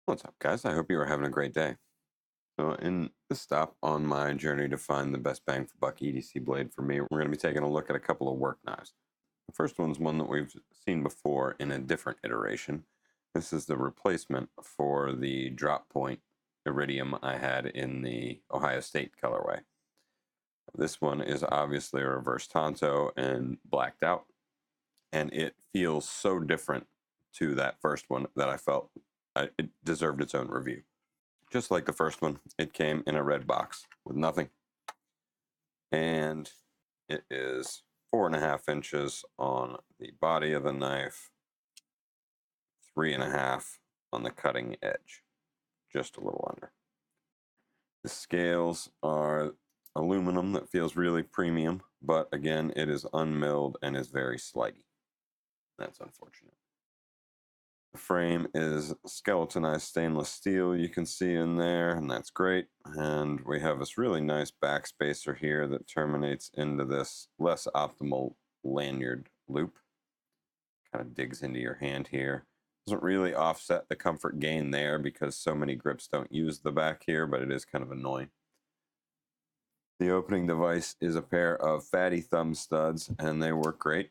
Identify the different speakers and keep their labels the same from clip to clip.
Speaker 1: What's up, guys? I hope you are having a great day. So, in this stop on my journey to find the best bang for buck EDC blade for me, we're going to be taking a look at a couple of work knives. The first one's one that we've seen before in a different iteration. This is the replacement for the drop point Iridium I had in the Ohio State colorway. This one is obviously a reverse Tonto and blacked out, and it feels so different to that first one that I felt it deserved its own review. Just like the first one, it came in a red box with nothing. And it is 4.5 inches on the body of the knife, 3.5 on the cutting edge, just a little under. The scales are aluminum that feels really premium, but again, it is unmilled and is very slidey. That's unfortunate. The frame is skeletonized stainless steel, you can see in there, and that's great. And we have this really nice backspacer here that terminates into this less optimal lanyard loop. Kind of digs into your hand here. Doesn't really offset the comfort gain there because so many grips don't use the back here, but it is kind of annoying. The opening device is a pair of fatty thumb studs, and they work great.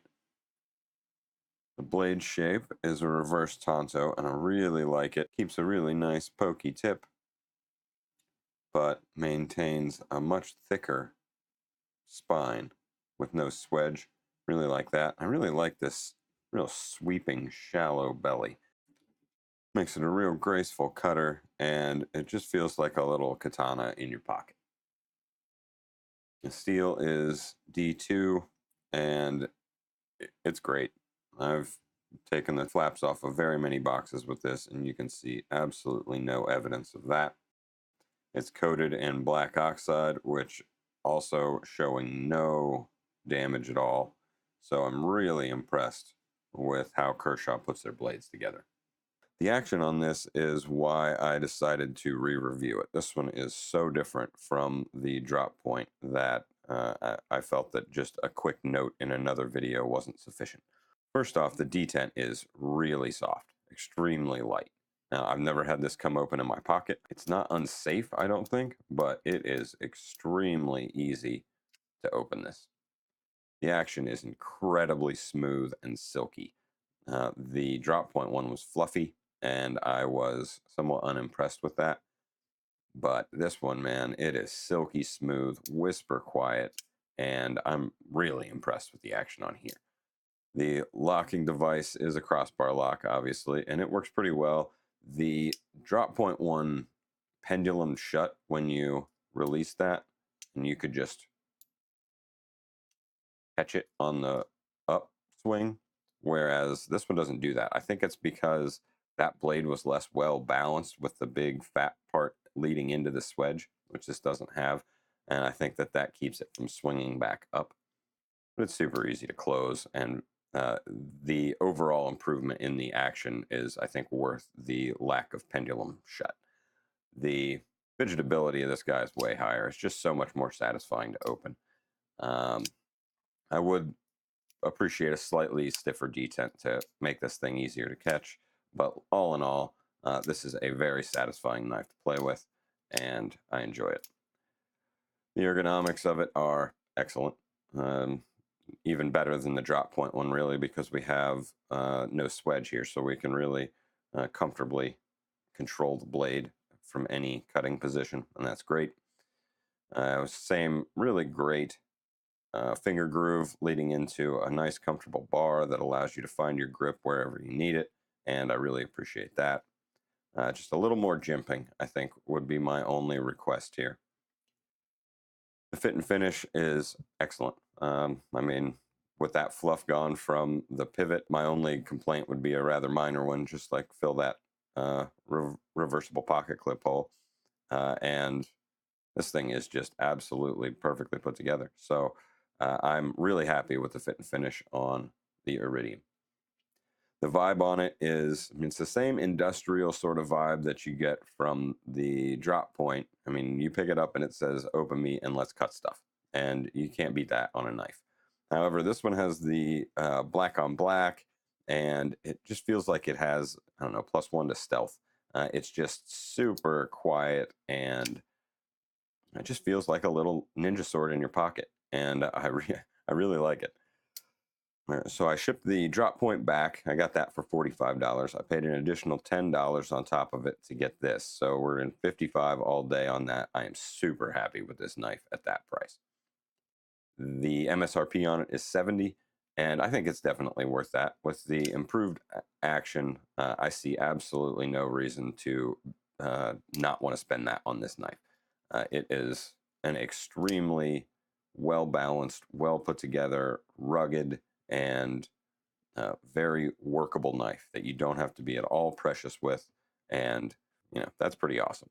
Speaker 1: The blade shape is a reverse Tonto, and I really like it. Keeps a really nice pokey tip, but maintains a much thicker spine with no swedge. Really like that. I really like this real sweeping, shallow belly. Makes it a real graceful cutter, and it just feels like a little katana in your pocket. The steel is D2, and it's great. I've taken the flaps off of very many boxes with this, and you can see absolutely no evidence of that. It's coated in black oxide, which also showing no damage at all. So I'm really impressed with how Kershaw puts their blades together. The action on this is why I decided to re-review it. This one is so different from the drop point that I felt that just a quick note in another video wasn't sufficient. First off, the detent is really soft, extremely light. Now, I've never had this come open in my pocket. It's not unsafe, I don't think, but it is extremely easy to open this. The action is incredibly smooth and silky. The drop point one was fluffy, and I was somewhat unimpressed with that. But this one, man, it is silky smooth, whisper quiet, and I'm really impressed with the action on here. The locking device is a crossbar lock, obviously, and it works pretty well. The drop point one pendulum shut when you release that, and you could just catch it on the upswing, whereas this one doesn't do that. I think it's because that blade was less well balanced with the big fat part leading into the swedge, which this doesn't have, and I think that that keeps it from swinging back up. But it's super easy to close, and the overall improvement in the action is, I think, worth the lack of pendulum shut. The fidgetability of this guy is way higher. It's just so much more satisfying to open. I would appreciate a slightly stiffer detent to make this thing easier to catch, but all in all, this is a very satisfying knife to play with, and I enjoy it. The ergonomics of it are excellent. Even better than the drop point one, really, because we have no swedge here, so we can really comfortably control the blade from any cutting position, and that's great. Same really great finger groove leading into a nice comfortable bar that allows you to find your grip wherever you need it, and I really appreciate that. Just a little more jimping, I think, would be my only request here. The fit and finish is excellent. I mean, with that fluff gone from the pivot, my only complaint would be a rather minor one, just like fill that reversible pocket clip hole. And this thing is just absolutely perfectly put together. So I'm really happy with the fit and finish on the Iridium. The vibe on it is, I mean, it's the same industrial sort of vibe that you get from the drop point. I mean, you pick it up and it says open me and let's cut stuff. And you can't beat that on a knife. However, this one has the black on black, and it just feels like it has, I don't know, +1 to stealth. It's just super quiet, and it just feels like a little ninja sword in your pocket, and I really like it. So I shipped the drop point back. I got that for $45. I paid an additional $10 on top of it to get this. So we're in 55 all day on that. I am super happy with this knife at that price. The MSRP on it is 70, and I think it's definitely worth that. With the improved action, I see absolutely no reason to not want to spend that on this knife. It is an extremely well balanced, well put together, rugged, and very workable knife that you don't have to be at all precious with, and that's pretty awesome.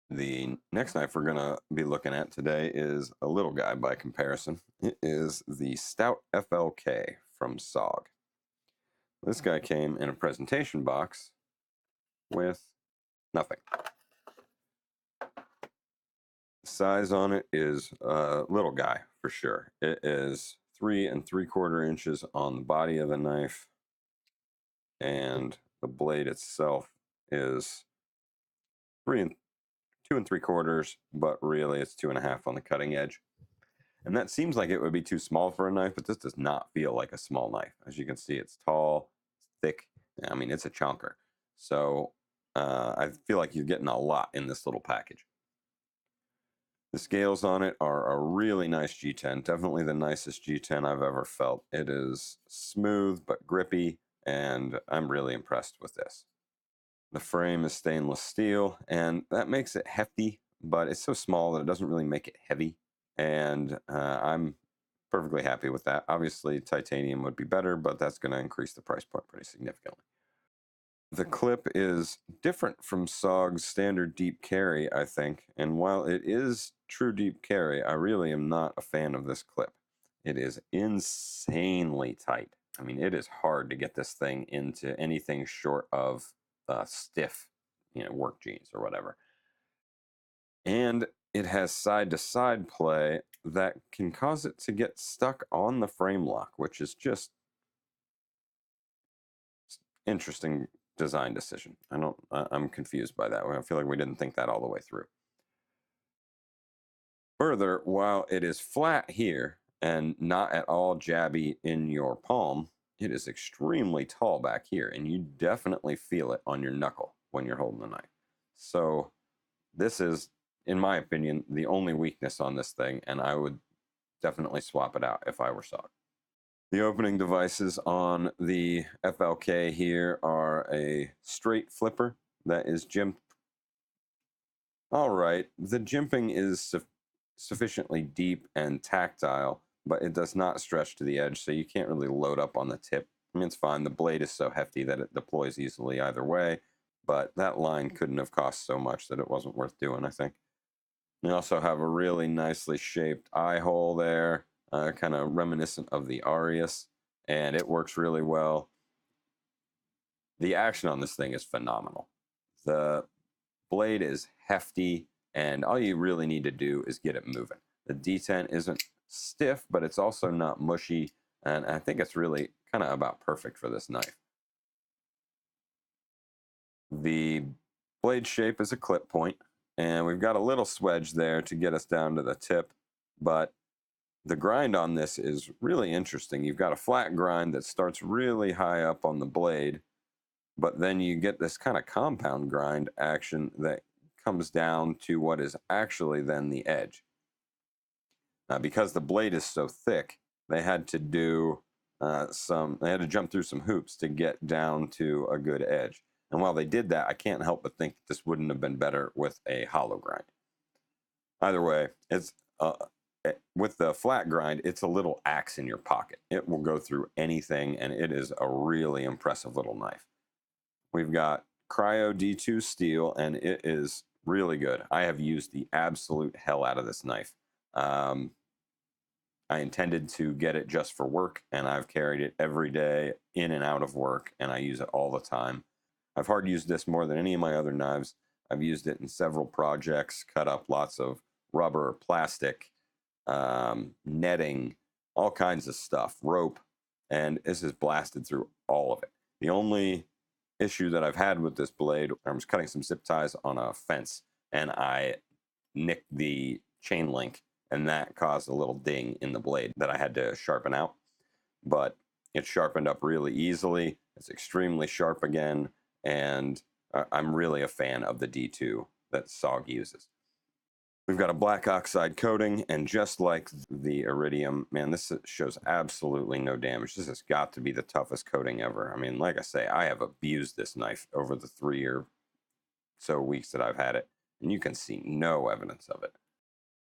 Speaker 1: The next knife we're going to be looking at today is a little guy by comparison. It is the Stout FLK from SOG. This guy came in a presentation box with nothing. The size on it is a little guy for sure. It is 3 3/4 inches on the body of the knife, and the blade itself is 2 3/4, but really it's 2.5 on the cutting edge. And that seems like it would be too small for a knife, but this does not feel like a small knife. As you can see, it's tall, thick. I mean, it's a chunker. So I feel like you're getting a lot in this little package. The scales on it are a really nice G10, definitely the nicest G10 I've ever felt. It is smooth but grippy, and I'm really impressed with this. The frame is stainless steel, and that makes it hefty, but it's so small that it doesn't really make it heavy. And I'm perfectly happy with that. Obviously, titanium would be better, but that's going to increase the price point pretty significantly. The clip is different from SOG's standard deep carry, I think. And while it is true deep carry, I really am not a fan of this clip. It is insanely tight. I mean, it is hard to get this thing into anything short of stiff, work jeans or whatever. And it has side-to-side play that can cause it to get stuck on the frame lock, which is just interesting design decision. I'm confused by that. I feel like we didn't think that all the way through. Further, while it is flat here and not at all jabby in your palm, it is extremely tall back here, and you definitely feel it on your knuckle when you're holding the knife. So this is, in my opinion, the only weakness on this thing, and I would definitely swap it out if I were SOG. The opening devices on the FLK here are a straight flipper that is jimped. All right, the jimping is sufficiently deep and tactile, but it does not stretch to the edge, so you can't really load up on the tip. I mean, it's fine. The blade is so hefty that it deploys easily either way, but that line couldn't have cost so much that it wasn't worth doing, I think. You also have a really nicely shaped eye hole there, kind of reminiscent of the Arius, and it works really well. The action on this thing is phenomenal. The blade is hefty, and all you really need to do is get it moving. The detent isn't stiff, but it's also not mushy, and I think it's really kind of about perfect for this knife. The blade shape is a clip point, and we've got a little swedge there to get us down to the tip, but the grind on this is really interesting. You've got a flat grind that starts really high up on the blade, but then you get this kind of compound grind action that comes down to what is actually then the edge. Now, because the blade is so thick, they had to do they had to jump through some hoops to get down to a good edge. And while they did that, I can't help but think this wouldn't have been better with a hollow grind. Either way, it's with the flat grind, it's a little axe in your pocket. It will go through anything, and it is a really impressive little knife. We've got Cryo D2 steel, and it is really good. I have used the absolute hell out of this knife. I intended to get it just for work, and I've carried it every day in and out of work, and I use it all the time. I've hard used this more than any of my other knives. I've used it in several projects, cut up lots of rubber, plastic, netting, all kinds of stuff, rope, and this has blasted through all of it. The only issue that I've had with this blade, I was cutting some zip ties on a fence, and I nicked the chain link, and that caused a little ding in the blade that I had to sharpen out. But it sharpened up really easily. It's extremely sharp again, and I'm really a fan of the D2 that SOG uses. We've got a black oxide coating, and just like the Iridium, man, this shows absolutely no damage. This has got to be the toughest coating ever. I mean, like I say, I have abused this knife over the 3 or so weeks that I've had it, and you can see no evidence of it.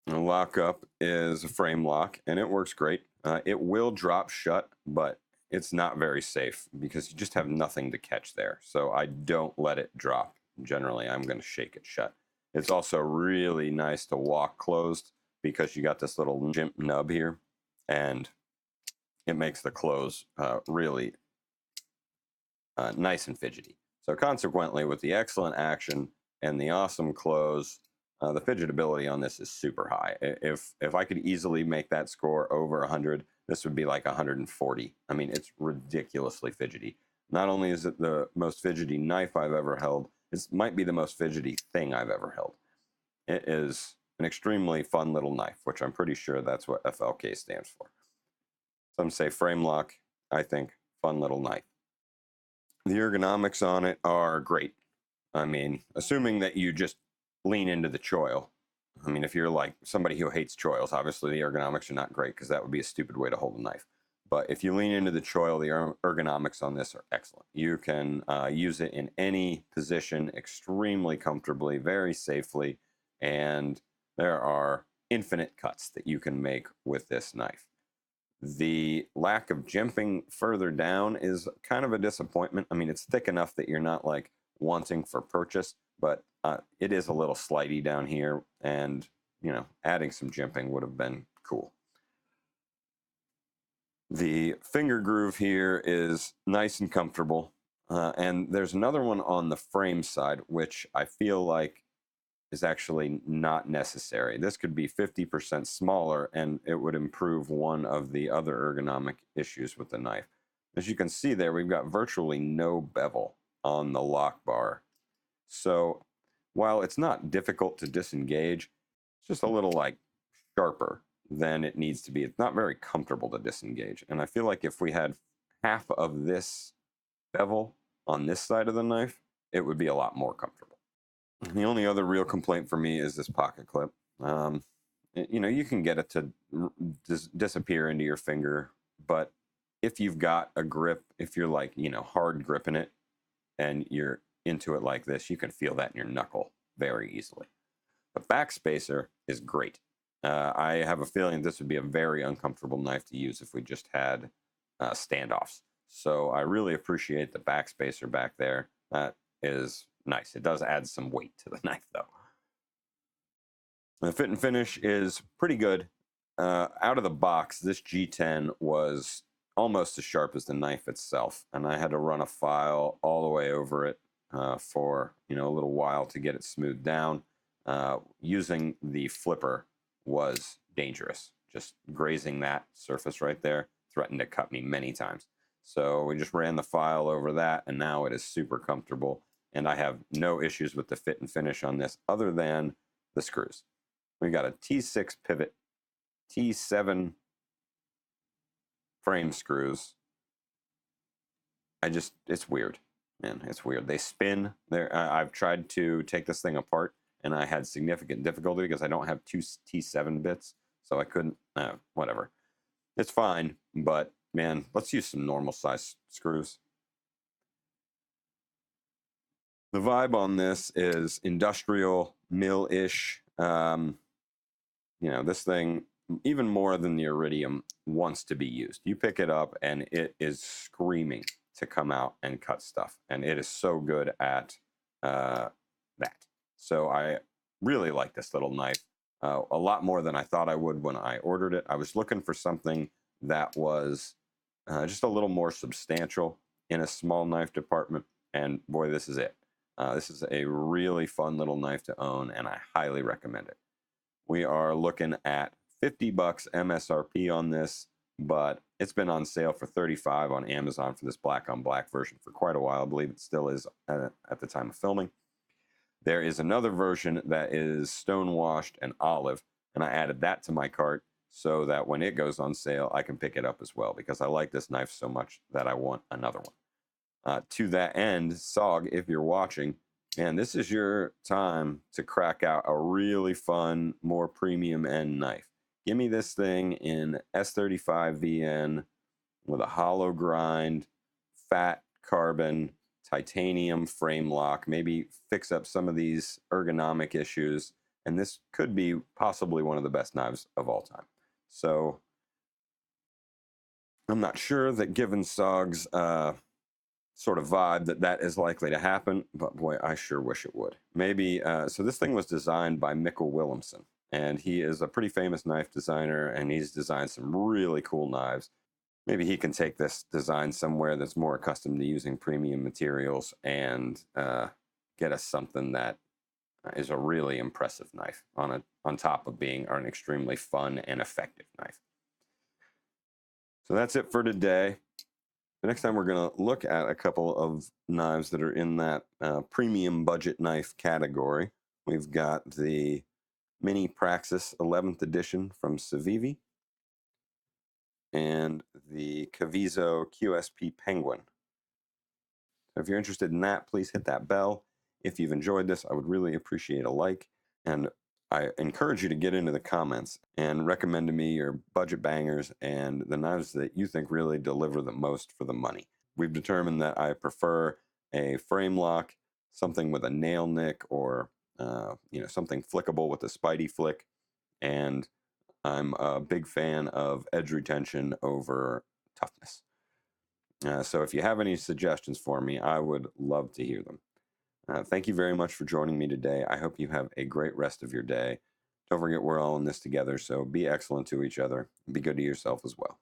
Speaker 1: The lockup is a frame lock, and it works great. It will drop shut, but it's not very safe because you just have nothing to catch there. So I don't let it drop. Generally, I'm going to shake it shut. It's also really nice to walk closed because you got this little jimp nub here, and it makes the close really nice and fidgety. So consequently, with the excellent action and the awesome close, the fidgetability on this is super high. If I could easily make that score over 100, this would be like 140. I mean, it's ridiculously fidgety. Not only is it the most fidgety knife I've ever held, it might be the most fidgety thing I've ever held. It is an extremely fun little knife, which I'm pretty sure that's what FLK stands for. Some say frame lock. I think fun little knife. The ergonomics on it are great. I mean, assuming that you just lean into the choil. I mean, if you're like somebody who hates choils, obviously the ergonomics are not great because that would be a stupid way to hold a knife. But if you lean into the choil, the ergonomics on this are excellent. You can use it in any position extremely comfortably, very safely, and there are infinite cuts that you can make with this knife. The lack of jimping further down is kind of a disappointment. I mean, it's thick enough that you're not like wanting for purchase, but it is a little slidey down here, and you know, adding some jimping would have been cool. The finger groove here is nice and comfortable, and there's another one on the frame side which I feel like is actually not necessary. This could be 50% smaller and it would improve one of the other ergonomic issues with the knife. As you can see there, we've got virtually no bevel on the lock bar. So while it's not difficult to disengage, it's just a little like sharper than it needs to be. It's not very comfortable to disengage. And I feel like if we had half of this bevel on this side of the knife, it would be a lot more comfortable. The only other real complaint for me is this pocket clip. You know, you can get it to disappear into your finger, but if you've got a grip, if you're like, you know, hard gripping it and you're into it like this, you can feel that in your knuckle very easily. The backspacer is great. I have a feeling this would be a very uncomfortable knife to use if we just had standoffs. So I really appreciate the backspacer back there. That is nice. It does add some weight to the knife, though. The fit and finish is pretty good. Out of the box, this G10 was almost as sharp as the knife itself, and I had to run a file all the way over it for a little while to get it smoothed down. Using the flipper was dangerous. Just grazing that surface right there threatened to cut me many times. So we just ran the file over that, and now it is super comfortable. And I have no issues with the fit and finish on this other than the screws. We got a T6 pivot, T7 frame screws. It's weird, man. It's weird. They spin. I've tried to take this thing apart, and I had significant difficulty because I don't have two T7 bits, so I couldn't. Whatever. It's fine, but man, let's use some normal size screws. The vibe on this is industrial, mill-ish. This thing, even more than the Iridium, wants to be used. You pick it up and it is screaming to come out and cut stuff. And it is so good at that. So I really like this little knife a lot more than I thought I would when I ordered it. I was looking for something that was just a little more substantial in a small knife department. And boy, this is it. This is a really fun little knife to own, and I highly recommend it. We are looking at $50 MSRP on this, but it's been on sale for $35 on Amazon for this black on black version for quite a while. I believe it still is at the time of filming. There is another version that is stonewashed and olive, and I added that to my cart so that when it goes on sale, I can pick it up as well, because I like this knife so much that I want another one. To that end, SOG, if you're watching, and this is your time to crack out a really fun, more premium end knife. Give me this thing in S35 VN with a hollow grind, fat carbon, titanium frame lock, maybe fix up some of these ergonomic issues, and this could be possibly one of the best knives of all time. So I'm not sure that, given SOG's sort of vibe, that is likely to happen, but boy, I sure wish it would. Maybe, so this thing was designed by Mikkel Willemsen, and he is a pretty famous knife designer, and he's designed some really cool knives. Maybe he can take this design somewhere that's more accustomed to using premium materials and get us something that is a really impressive knife on top of being an extremely fun and effective knife. So that's it for today. The next time we're going to look at a couple of knives that are in that premium budget knife category. We've got the Mini Praxis 11th edition from Civivi and the Caviezo QSP Penguin. So if you're interested in that, please hit that bell. If you've enjoyed this, I would really appreciate a like. And I encourage you to get into the comments and recommend to me your budget bangers and the knives that you think really deliver the most for the money. We've determined that I prefer a frame lock, something with a nail nick, or something flickable with a Spidey flick. And I'm a big fan of edge retention over toughness. So if you have any suggestions for me, I would love to hear them. Thank you very much for joining me today. I hope you have a great rest of your day. Don't forget, we're all in this together, so be excellent to each other. Be good to yourself as well.